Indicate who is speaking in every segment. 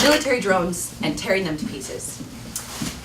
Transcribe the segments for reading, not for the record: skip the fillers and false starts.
Speaker 1: military drones, and tearing them to pieces.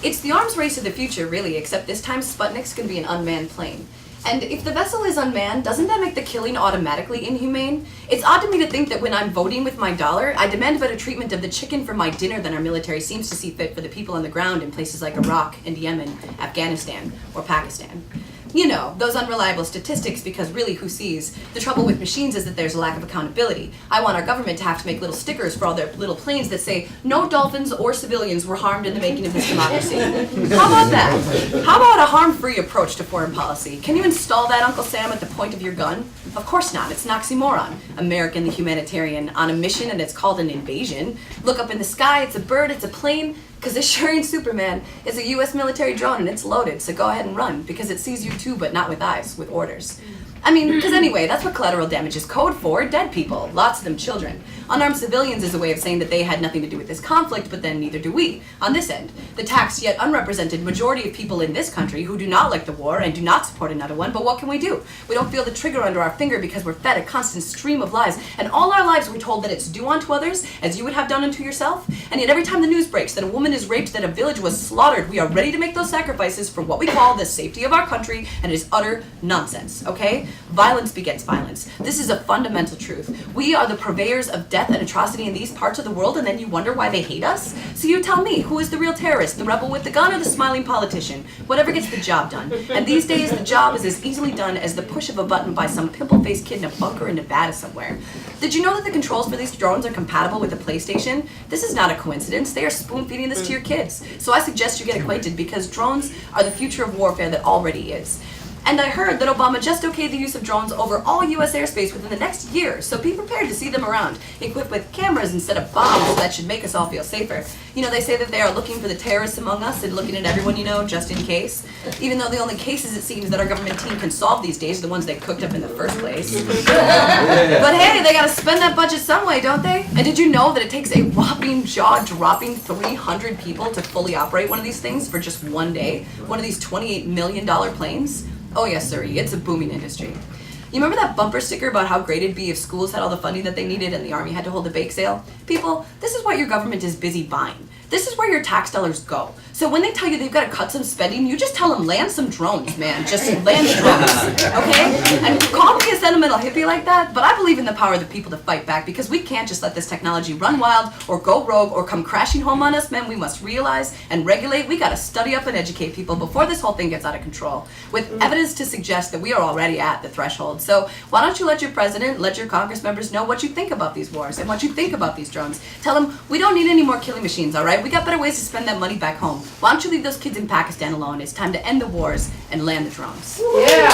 Speaker 1: It's the arms race of the future, really, except this time Sputnik's going to be an unmanned plane. And if the vessel is unmanned, doesn't that make the killing automatically inhumane? It's odd to me to think that when I'm voting with my dollar, I demand better treatment of the chicken for my dinner than our military seems to see fit for the people on the ground in places like Iraq and Yemen, Afghanistan, or Pakistan. You know, those unreliable statistics, because really who sees? The trouble with machines is that there's a lack of accountability. I want our government to have to make little stickers for all their little planes that say, no dolphins or civilians were harmed in the making of this democracy. How about that? How about a harm-free approach to foreign policy? Can you install that, Uncle Sam, at the point of your gun? Of course not. It's an oxymoron. American the humanitarian on a mission and it's called an invasion. Look up in the sky, it's a bird, it's a plane. Because this sure ain't Superman. It's a U.S. military drone and it's loaded, so go ahead and run, because it sees you too, but not with eyes, with orders. I mean, because anyway, that's what collateral damage is code for, dead people, lots of them children. Unarmed civilians is a way of saying that they had nothing to do with this conflict, but then neither do we, on this end. The taxed yet unrepresented majority of people in this country who do not like the war and do not support another one, but what can we do? We don't feel the trigger under our finger because we're fed a constant stream of lies, and all our lives we're told that it's do unto others as you would have done unto yourself, and yet every time the news breaks that a woman is raped, that a village was slaughtered, we are ready to make those sacrifices for what we call the safety of our country, and it is utter nonsense, okay? Violence begets violence. This is a fundamental truth. We are the purveyors of death and atrocity in these parts of the world, and then you wonder why they hate us? So you tell me, who is the real terrorist, the rebel with the gun or the smiling politician? Whatever gets the job done. And these days, the job is as easily done as the push of a button by some pimple-faced kid in a bunker in Nevada somewhere. Did you know that the controls for these drones are compatible with the PlayStation? This is not a coincidence. They are spoon-feeding this to your kids. So I suggest you get acquainted, because drones are the future of warfare that already is. And I heard that Obama just okayed the use of drones over all U.S. airspace within the next year, so be prepared to see them around, equipped with cameras instead of bombs that should make us all feel safer. You know, they say that they are looking for the terrorists among us and looking at everyone you know, just in case. Even though the only cases it seems that our government team can solve these days are the ones they cooked up in the first place. But hey, they gotta spend that budget some way, don't they? And did you know that it takes a whopping, jaw-dropping 300 people to fully operate one of these things for just one day? One of these $28 million planes? Oh yes, sir, it's a booming industry. You remember that bumper sticker about how great it'd be if schools had all the funding that they needed and the army had to hold a bake sale? People, this is what your government is busy buying. This is where your tax dollars go. So when they tell you they've got to cut some spending, you just tell them, land some drones, man. Just land drones, okay? And call me a sentimental hippie like that, but I believe in the power of the people to fight back, because we can't just let this technology run wild or go rogue or come crashing home on us, man. We must realize and regulate. We got to study up and educate people before this whole thing gets out of control, with evidence to suggest that we are already at the threshold. So why don't you let your president, let your Congress members know what you think about these wars and what you think about these drones. Tell them, we don't need any more killing machines, all right? We got better ways to spend that money back home. Why don't you leave those kids in Pakistan alone? It's time to end the wars and land the drones.
Speaker 2: Yeah.